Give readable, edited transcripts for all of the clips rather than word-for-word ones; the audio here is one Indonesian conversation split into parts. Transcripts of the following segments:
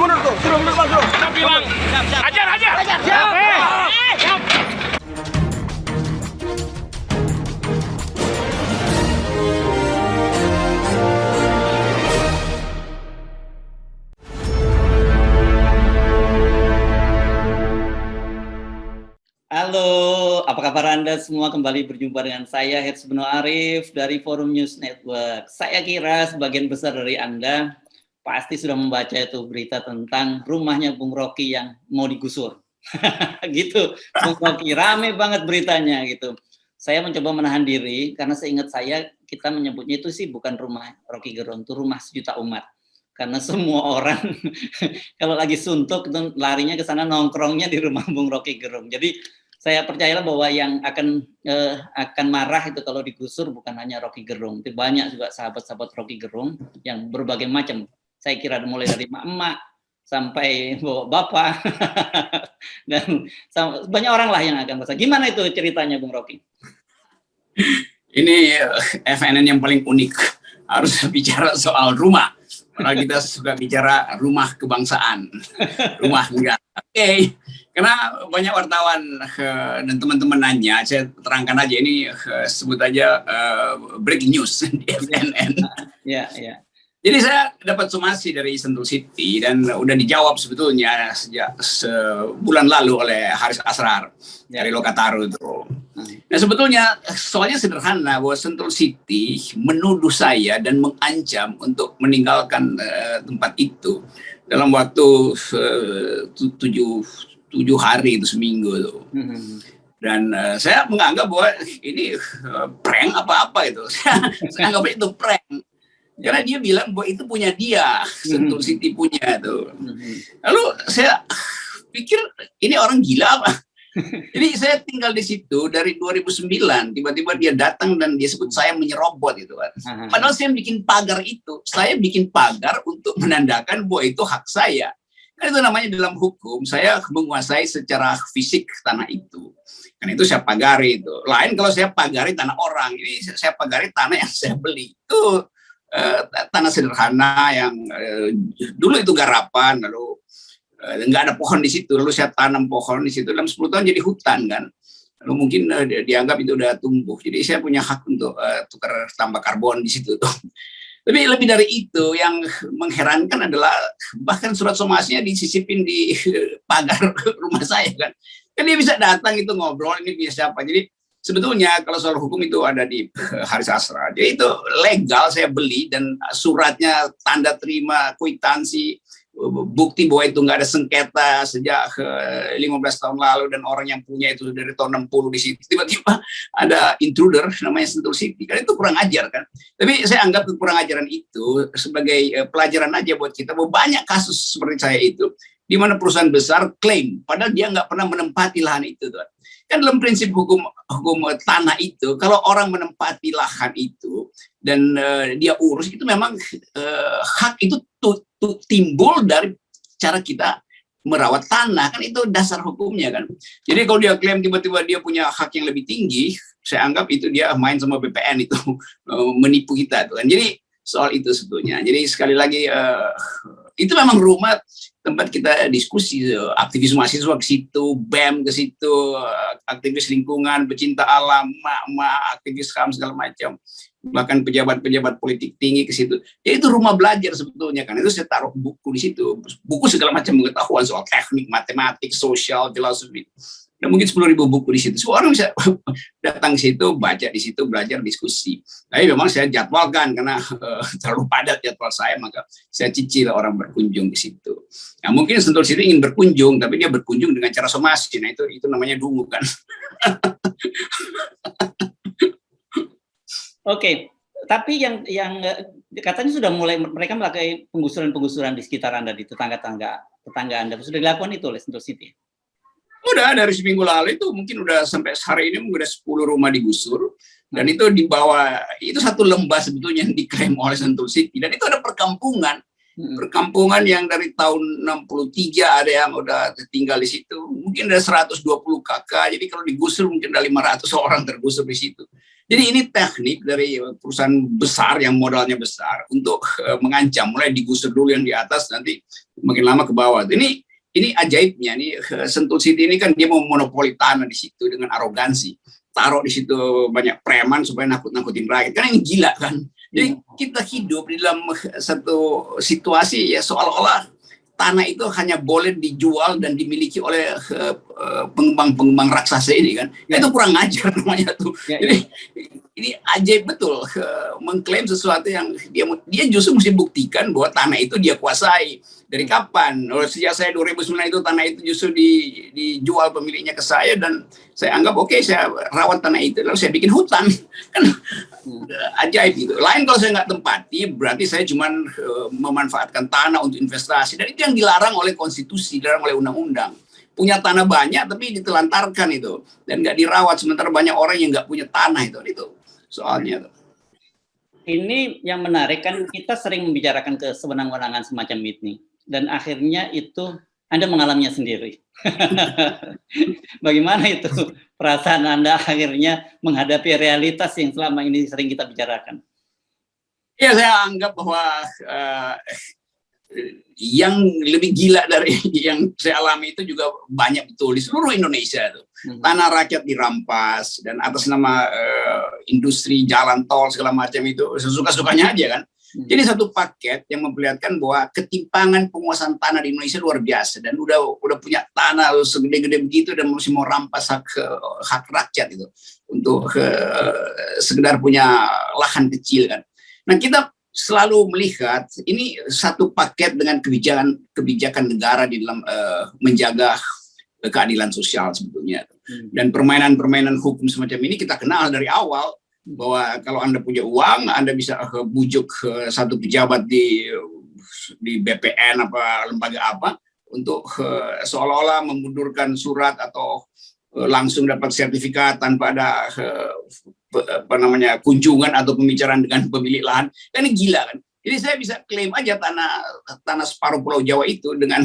mundur tuh. Suruh mundur Bang, suruh. Kita bilang, hajar, hajar. Siap. Siap. Halo, apa kabar Anda semua? Kembali berjumpa dengan saya, Herz Beno Arif dari Forum News Network. Saya kira sebagian besar dari Anda pasti sudah membaca itu berita tentang rumahnya Bung Rocky yang mau digusur. Gitu, Bung Rocky, rame banget beritanya gitu. Saya mencoba menahan diri karena seingat saya kita menyebutnya itu sih bukan rumah Rocky Gerung, itu rumah sejuta umat. Karena semua orang kalau lagi suntuk itu larinya ke sana, nongkrongnya di rumah Bung Rocky Gerung. Jadi saya percayalah bahwa yang akan marah itu kalau digusur bukan hanya Rocky Gerung, itu banyak juga sahabat-sahabat Rocky Gerung yang berbagai macam. Saya kira mulai dari emak-emak sampai bapak dan banyak orang lah yang akan merasa. Gimana itu ceritanya Bung Rocky? Ini FNN yang paling unik, harus bicara soal rumah. Karena kita suka bicara rumah kebangsaan, rumah negara. Oke. Karena banyak wartawan dan teman-teman nanya, saya terangkan aja ini sebut aja breaking news di FNN. Ya, ya. Jadi saya dapat somasi dari Sentul City dan udah dijawab sebetulnya sejak sebulan lalu oleh Haris Asrar dari Lokataru itu. Nah sebetulnya soalnya sederhana bahwa Sentul City menuduh saya dan mengancam untuk meninggalkan tempat itu dalam waktu 7 hari itu seminggu itu. Dan saya menganggap bahwa ini prank apa-apa itu. Saya anggap itu prank. Karena dia bilang bahwa itu punya dia, Sentul City punya tuh. Lalu saya pikir ini orang gila apa? Jadi saya tinggal di situ dari 2009, tiba-tiba dia datang dan dia sebut saya menyerobot itu kan. Padahal saya bikin pagar itu, saya bikin pagar untuk menandakan bahwa itu hak saya. Kan itu namanya dalam hukum, saya menguasai secara fisik tanah itu. Kan itu saya pagari itu. Lain kalau saya pagari tanah orang, ini saya pagari tanah yang saya beli. Itu tanah sederhana yang dulu itu garapan, lalu nggak ada pohon di situ, lalu saya tanam pohon di situ, dalam 10 tahun jadi hutan kan, lalu mungkin dianggap itu udah tumbuh, jadi saya punya hak untuk tukar tambah karbon di situ tuh. Tapi lebih dari itu yang mengherankan adalah bahkan surat somasinya disisipin di pagar rumah saya kan dia bisa datang itu ngobrol ini bisa apa. Jadi sebetulnya kalau soal hukum itu ada di Haris Asrar. Jadi itu legal saya beli dan suratnya tanda terima kwitansi bukti bahwa itu nggak ada sengketa sejak 15 tahun lalu dan orang yang punya itu dari tahun 60 di situ. Tiba-tiba ada intruder namanya Sentul City. Kan itu kurang ajar kan. Tapi saya anggap kurang ajaran itu sebagai pelajaran aja buat kita bahwa banyak kasus seperti saya itu di mana perusahaan besar klaim padahal dia nggak pernah menempati lahan itu tuh. Kan dalam prinsip hukum tanah itu, kalau orang menempati lahan itu dan dia urus itu memang hak itu timbul dari cara kita merawat tanah, kan itu dasar hukumnya kan. Jadi kalau dia klaim tiba-tiba dia punya hak yang lebih tinggi, saya anggap itu dia main sama BPN itu menipu kita tuh kan. Jadi soal itu sebetulnya. Jadi sekali lagi itu memang rumah tempat kita diskusi, aktivis mahasiswa ke situ, BEM ke situ, aktivis lingkungan, pecinta alam, mak-mak, aktivis HAM segala macam, bahkan pejabat-pejabat politik tinggi ke situ. Ya itu rumah belajar sebetulnya kan. Itu saya taruh buku di situ, buku segala macam pengetahuan soal teknik, matematik, sosial, filosofi. Dan mungkin 10.000 buku di situ. Semua orang bisa datang ke situ, baca di situ, belajar, diskusi. Tapi memang saya jadwalkan karena terlalu padat jadwal saya, maka saya cicil orang berkunjung di situ. Nah, mungkin Sentul City ingin berkunjung, tapi dia berkunjung dengan cara somasi. Nah, itu namanya dungu kan. Oke, tapi yang katanya sudah mulai mereka melakukan penggusuran di sekitar Anda, di tetangga Anda. Sudah dilakukan itu oleh Sentul City? Udah dari seminggu lalu itu mungkin udah sampai hari ini mungkin udah 10 rumah digusur dan itu di bawah itu satu lembah sebetulnya yang diklaim oleh Sentul City dan itu ada perkampungan yang dari tahun 63 ada yang udah tinggal di situ mungkin ada 120 kakak, jadi kalau digusur mungkin ada 500 orang tergusur di situ. Jadi ini teknik dari perusahaan besar yang modalnya besar untuk mengancam, mulai digusur dulu yang di atas, nanti makin lama ke bawah. Ini ajaibnya nih, Sentul City ini kan dia mau monopoli tanah di situ dengan arogansi, taruh di situ banyak preman supaya nakut-nakutin rakyat. Kan ini gila kan. Jadi kita hidup di dalam satu situasi ya seolah-olah tanah itu hanya boleh dijual dan dimiliki oleh pengembang-pengembang raksasa ini kan. Ya. Itu kurang ajar namanya tuh. Ya, jadi ini ajaib betul mengklaim sesuatu yang dia justru mesti buktikan bahwa tanah itu dia kuasai. Dari kapan? Sejak saya 2009 itu tanah itu justru dijual pemiliknya ke saya, dan saya anggap oke, saya rawat tanah itu lalu saya bikin hutan. Kan ajaib gitu. Lain kalau saya nggak tempati, berarti saya cuma memanfaatkan tanah untuk investasi, dan itu yang dilarang oleh konstitusi, dilarang oleh undang-undang. Punya tanah banyak tapi ditelantarkan itu dan nggak dirawat, sementara banyak orang yang nggak punya tanah itu soalnya. Ini yang menarik kan, kita sering membicarakan kesewenang-wenangan semacam ini, dan akhirnya itu Anda mengalaminya sendiri. Bagaimana itu perasaan Anda akhirnya menghadapi realitas yang selama ini sering kita bicarakan? Ya, saya anggap bahwa yang lebih gila dari yang saya alami itu juga banyak betul di seluruh Indonesia tuh. Tanah rakyat dirampas dan atas nama industri jalan tol segala macam itu sesuka-sukanya aja kan. Jadi satu paket yang memperlihatkan bahwa ketimpangan penguasaan tanah di Indonesia luar biasa, dan udah punya tanah segede-gede begitu dan masih mau rampas hak rakyat itu untuk sekedar punya lahan kecil kan. Nah, kita selalu melihat ini satu paket dengan kebijakan negara di dalam menjaga keadilan sosial sebetulnya. Dan permainan-permainan hukum semacam ini kita kenal dari awal, bahwa kalau Anda punya uang, Anda bisa bujuk satu pejabat di BPN apa lembaga apa untuk seolah-olah memundurkan surat atau langsung dapat sertifikat tanpa ada kunjungan atau pembicaraan dengan pemilik lahan. Kan ini gila kan. Jadi saya bisa klaim aja tanah separuh Pulau Jawa itu dengan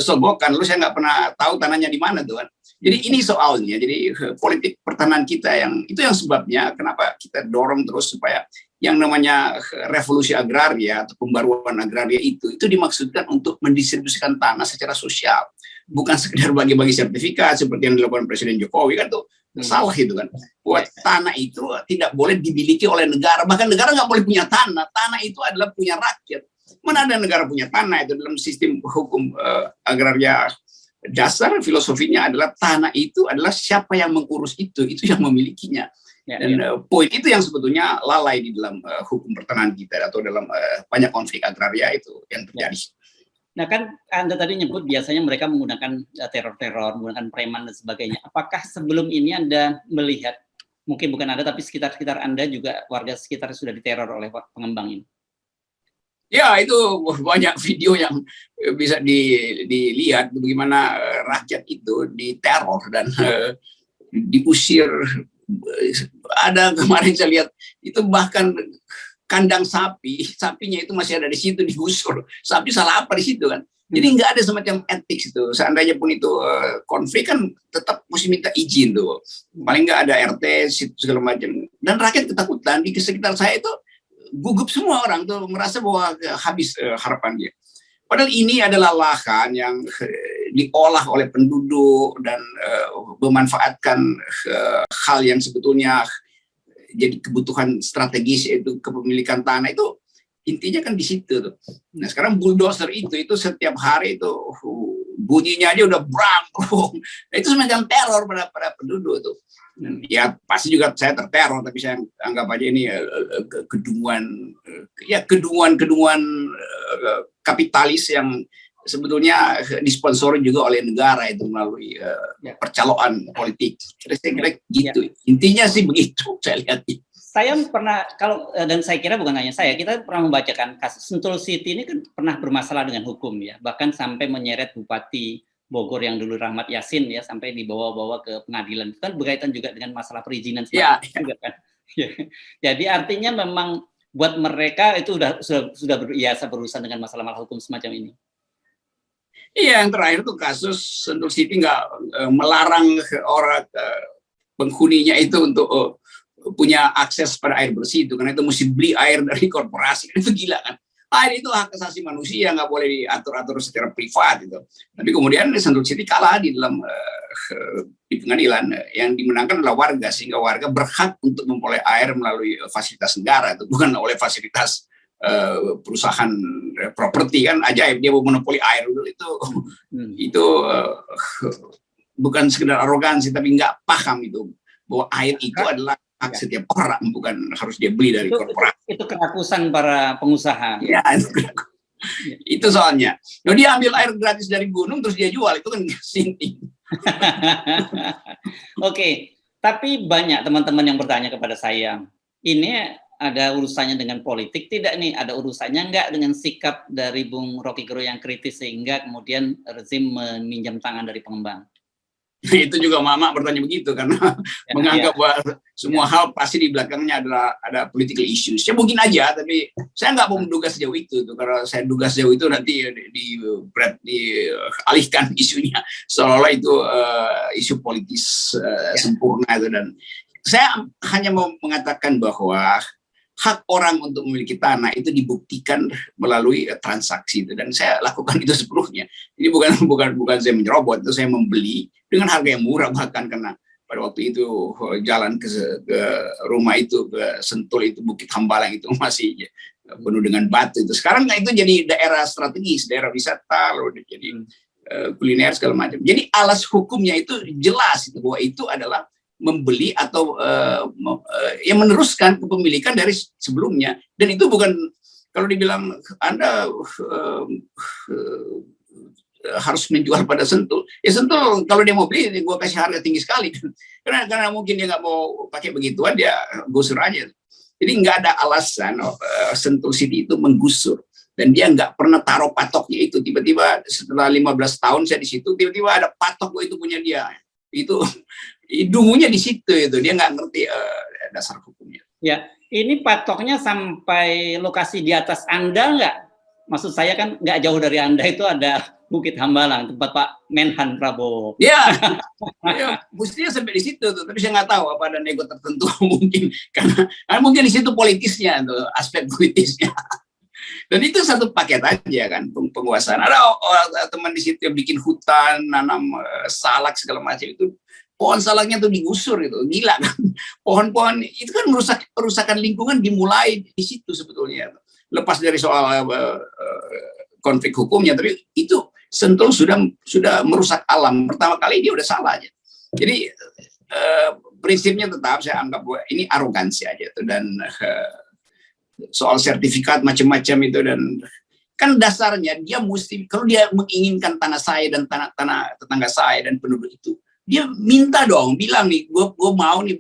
sogokan. Lalu saya nggak pernah tahu tanahnya di mana tuh kan. Jadi ini soalnya. Jadi politik pertanahan kita itu yang sebabnya kenapa kita dorong terus supaya yang namanya revolusi agraria atau pembaruan agraria itu dimaksudkan untuk mendistribusikan tanah secara sosial, bukan sekedar bagi-bagi sertifikat seperti yang dilakukan Presiden Jokowi kan tuh. Salah itu kan. Buat tanah itu tidak boleh dimiliki oleh negara, bahkan negara nggak boleh punya tanah. Tanah itu adalah punya rakyat. Mana ada negara punya tanah? Itu dalam sistem hukum agraria dasar, filosofinya adalah tanah itu adalah siapa yang mengurus itu yang memilikinya. Dan poin itu yang sebetulnya lalai di dalam hukum pertanahan kita atau dalam banyak konflik agraria itu yang terjadi. Nah kan Anda tadi nyebut biasanya mereka menggunakan teror-teror, menggunakan preman dan sebagainya. Apakah sebelum ini Anda melihat, mungkin bukan Anda tapi sekitar Anda juga warga sekitar sudah diteror oleh pengembang ini? Ya, itu banyak video yang bisa dilihat bagaimana rakyat itu diteror dan diusir. Ada kemarin saya lihat itu bahkan kandang sapinya itu masih ada di situ digusur. Sapi salah apa di situ kan? Jadi nggak ada semacam etik itu. Seandainya pun itu konflik kan tetap mesti minta izin tuh. Paling nggak ada RT segala macam. Dan rakyat ketakutan. Di sekitar saya itu gugup semua orang tuh merasa bahwa habis harapan dia. Padahal ini adalah lahan yang diolah oleh penduduk dan memanfaatkan hal yang sebetulnya jadi kebutuhan strategis, yaitu kepemilikan tanah itu intinya kan di situ tuh. Nah sekarang bulldozer itu setiap hari itu bunyinya aja udah brang. Nah, itu semacam teror pada penduduk tuh. Ya pasti juga saya terteror, tapi saya anggap aja ini kedunguan kapitalis yang sebetulnya disponsori juga oleh negara itu melalui percaloan politik. Kira-kira gitu. Intinya sih begitu saya lihat. Saya pernah, dan saya kira bukan hanya saya, kita pernah membacakan kasus Sentul City ini kan pernah bermasalah dengan hukum ya, bahkan sampai menyeret Bupati Bogor yang dulu Rahmat Yassin ya, sampai dibawa-bawa ke pengadilan. Itu kan berkaitan juga dengan masalah perizinan juga kan. Jadi artinya memang buat mereka itu sudah biasa berurusan dengan masalah-masalah hukum semacam ini. Iya, yang terakhir tuh kasus Sentul City nggak melarang orang penghuninya itu untuk punya akses pada air bersih itu, karena itu mesti beli air dari korporasi. Itu gila kan? Air itu hak asasi manusia, nggak boleh diatur-atur secara privat itu. Tapi kemudian Sentul City kalah di dalam di pengadilan. Yang dimenangkan adalah warga, sehingga warga berhak untuk memperoleh air melalui fasilitas negara, itu bukan oleh fasilitas perusahaan properti. Kan ajaib, dia mau monopoli air dulu itu bukan sekedar arogansi, tapi nggak paham itu bahwa air itu adalah hak setiap orang, bukan harus dia beli dari korporasi. Itu kerakusan para pengusaha. Ya, itu soalnya. Dia ambil air gratis dari gunung terus dia jual, itu kan sinting. Oke, tapi banyak teman-teman yang bertanya kepada saya, ini ada urusannya dengan politik tidak nih? Ada urusannya nggak dengan sikap dari Bung Rocky Gerung yang kritis sehingga kemudian rezim meminjam tangan dari pengembang? Itu juga Mama bertanya begitu karena menganggap bahwa semua hal pasti di belakangnya ada political issues. Ya mungkin aja, tapi saya nggak mau menduga sejauh itu tuh. Karena saya duga sejauh itu nanti dialihkan isunya seolah-olah itu isu politis sempurna itu. Dan saya hanya mau mengatakan bahwa hak orang untuk memiliki tanah itu dibuktikan melalui transaksi itu, dan saya lakukan itu sepenuhnya. Ini bukan saya menyerobot, itu saya membeli dengan harga yang murah, bahkan karena pada waktu itu jalan ke rumah itu, ke Sentul itu, Bukit Hambalang itu masih penuh dengan batu itu. Sekarang itu jadi daerah strategis, daerah wisata, lalu jadi kuliner segala macam. Jadi alas hukumnya itu jelas itu, bahwa itu adalah membeli atau yang meneruskan kepemilikan dari sebelumnya. Dan itu bukan, kalau dibilang Anda harus menjual pada Sentul, ya Sentul kalau dia mau beli, gue kasih harga tinggi sekali. Karena mungkin dia nggak mau pakai begituan, dia gusur aja. Jadi nggak ada alasan Sentul City itu menggusur. Dan dia nggak pernah taruh patoknya itu. Tiba-tiba setelah 15 tahun saya di situ, tiba-tiba ada patok, itu punya dia. Itu dungunya di situ, itu dia nggak ngerti dasar hukumnya. Ya, ini patoknya sampai lokasi di atas Anda nggak? Maksud saya kan nggak jauh dari Anda itu ada Bukit Hambalang, tempat Pak Menhan Prabowo. Ya, mestinya sampai di situ tuh. Tapi saya nggak tahu apa ada nego tertentu mungkin karena mungkin di situ politisnya tuh, aspek politisnya. Dan itu satu paket aja kan penguasaan. Ada teman di situ yang bikin hutan, nanam salak segala macam itu. Pohon salaknya tuh digusur gitu, gila kan? Pohon-pohon itu kan perusakan lingkungan dimulai di situ sebetulnya. Lepas dari soal konflik hukumnya, tapi itu Sentul sudah merusak alam. Pertama kali dia udah salah aja. Jadi prinsipnya tetap saya anggap bahwa ini arogansi aja tuh, dan soal sertifikat macam-macam itu, dan kan dasarnya dia mesti, kalau dia menginginkan tanah saya dan tanah tetangga saya dan penduduk itu, dia minta dong, bilang nih, gue mau nih,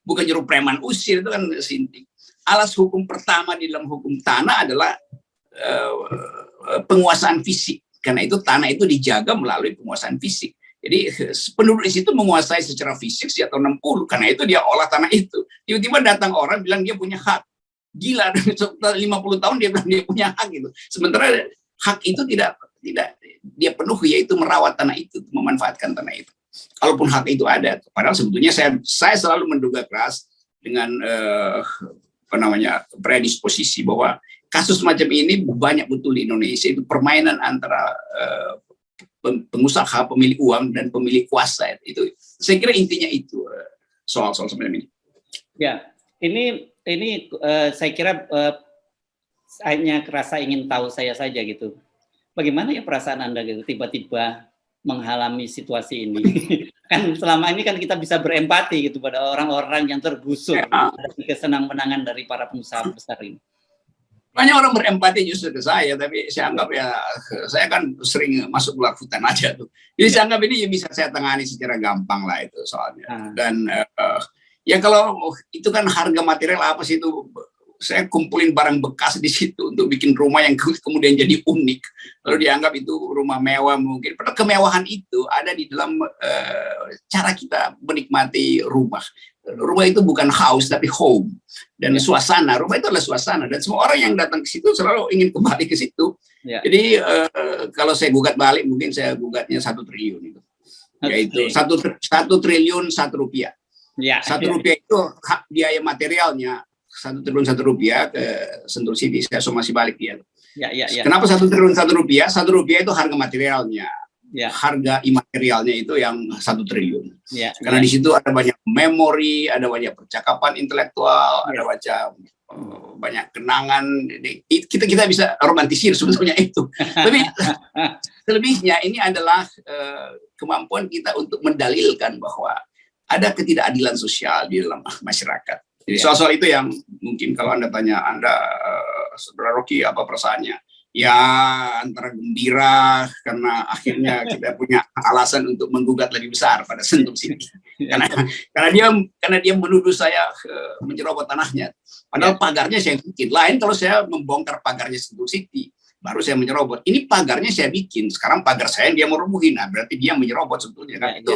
bukan nyuruh preman usir, itu kan sinting. Alas hukum pertama di dalam hukum tanah adalah penguasaan fisik, karena itu tanah itu dijaga melalui penguasaan fisik. Jadi penduduk di situ menguasai secara fisik sejak tahun 60, karena itu dia olah tanah itu. Tiba-tiba datang orang bilang dia punya hak. Gila, 50 tahun dia bilang dia punya hak gitu. Sementara hak itu tidak dia penuhi, yaitu merawat tanah itu, memanfaatkan tanah itu. Kalaupun hak itu ada, padahal sebetulnya saya selalu menduga keras dengan predisposisi bahwa kasus macam ini banyak betul di Indonesia, itu permainan antara pengusaha, pemilik uang dan pemilik kuasa. Itu saya kira intinya itu soal semacam ini. Ya, ini saya kira hanya kerasa ingin tahu saya saja gitu. Bagaimana ya perasaan Anda gitu tiba-tiba mengalami situasi ini? Kan selama ini kan kita bisa berempati gitu pada orang-orang yang tergusur dari kesenang-menangan dari para pengusaha besar ini. Banyak orang berempati justru ke saya, tapi saya anggap ya, saya kan sering masuk luar hutan aja tuh. Jadi saya anggap ini bisa saya tangani secara gampang lah itu soalnya. Dan ya kalau itu kan harga material apa sih itu, saya kumpulin barang bekas di situ untuk bikin rumah yang kemudian jadi unik. Lalu dianggap itu rumah mewah mungkin. Padahal kemewahan itu ada di dalam cara kita menikmati rumah. Rumah itu bukan house tapi home. Dan suasana, rumah itu adalah suasana. Dan semua orang yang datang ke situ selalu ingin kembali ke situ. Jadi kalau saya gugat balik, mungkin saya gugatnya 1 triliun itu. Yaitu 1 triliun 1 rupiah. Ya. Rp1 itu hak biaya materialnya, Rp1 triliun ke Sentul City. Saya somasi balik dia. Ya. Kenapa Rp1 triliun? Rp1 itu harga materialnya. Ya. Harga imaterialnya itu yang 1 triliun. Ya. Karena di situ ada banyak memori, ada banyak percakapan intelektual, ada banyak kenangan. Kita bisa romantisir sebetulnya itu. Tapi selebihnya ini adalah kemampuan kita untuk mendalilkan bahwa ada ketidakadilan sosial di dalam masyarakat. Jadi soal-soal itu yang mungkin kalau Anda tanya, Saudara Rocky, apa perasaannya? Ya antara gembira karena akhirnya kita punya alasan untuk menggugat lebih besar pada Sentul City. Karena dia menuduh saya menyerobot tanahnya. Padahal pagarnya saya bikin. Lain kalau saya membongkar pagarnya Sentul City, baru saya menyerobot. Ini pagarnya saya bikin. Sekarang pagar saya dia mau rubuhin. Nah, berarti dia menyerobot sebetulnya kan itu.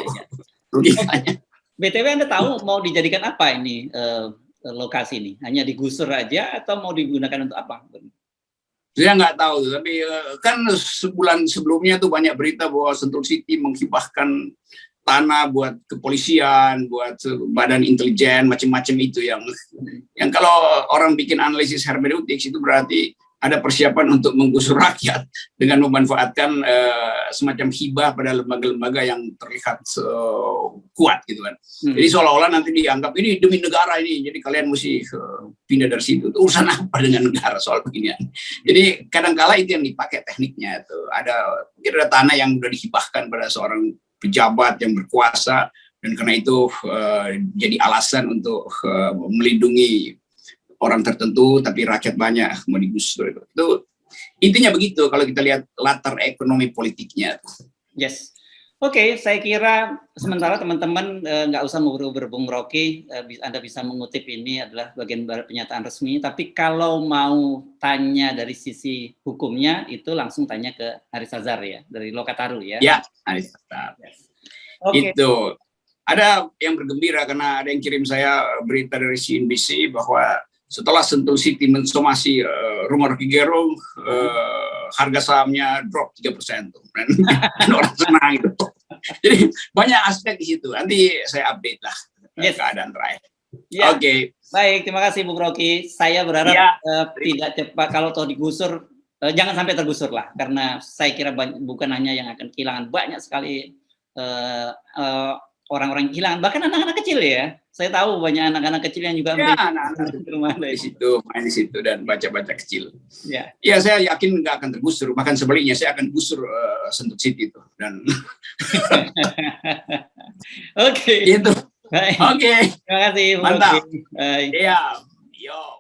BTW Anda tahu mau dijadikan apa ini lokasi ini? Hanya digusur aja atau mau digunakan untuk apa? Saya nggak tahu, tapi kan sebulan sebelumnya tuh banyak berita bahwa Sentul City menghibahkan tanah buat kepolisian, buat badan intelijen, macam-macam itu yang kalau orang bikin analisis hermeneutik itu berarti ada persiapan untuk menggusur rakyat dengan memanfaatkan semacam hibah pada lembaga-lembaga yang terlihat kuat gitu kan. Jadi seolah-olah nanti dianggap ini demi negara ini, jadi kalian mesti pindah dari situ. Itu urusan apa dengan negara soal beginian? Jadi kadang-kala itu yang dipakai tekniknya itu. Mungkin ada tanah yang sudah dihibahkan pada seorang pejabat yang berkuasa dan karena itu jadi alasan untuk melindungi orang tertentu, tapi rakyat banyak mau digusur. Itu intinya begitu kalau kita lihat latar ekonomi politiknya. Yes. Oke, saya kira sementara teman-teman nggak usah mengubur-ubur Bung Rocky, Anda bisa mengutip ini adalah bagian pernyataan resmi, tapi kalau mau tanya dari sisi hukumnya, itu langsung tanya ke Haris Azhar ya, dari Lokataru ya. Ya, Haris Azhar. Yes. Okay. Itu. Ada yang bergembira karena ada yang kirim saya berita dari CNBC bahwa setelah Sentul City mensomasi rumah Rocky Gerung, harga sahamnya drop 3% tuh. Dan orang senang itu. Jadi banyak aspek di situ. Nanti saya update lah keadaan terakhir. Ya. Oke. Baik, terima kasih Bung Rocky. Saya berharap tidak cepat kalau toh digusur, jangan sampai tergusur lah. Karena saya kira bukan hanya yang akan kehilangan, banyak sekali orang-orang yang kehilangan, bahkan anak-anak kecil ya. Saya tahu banyak anak-anak kecil yang juga main di situ dan baca-baca kecil. Ya, saya yakin nggak akan tergusur. Bahkan sebaliknya, saya akan gusur Sentul City itu. Dan Oke. Itu. Oke. Terima kasih. Mantap. Iya. Yo.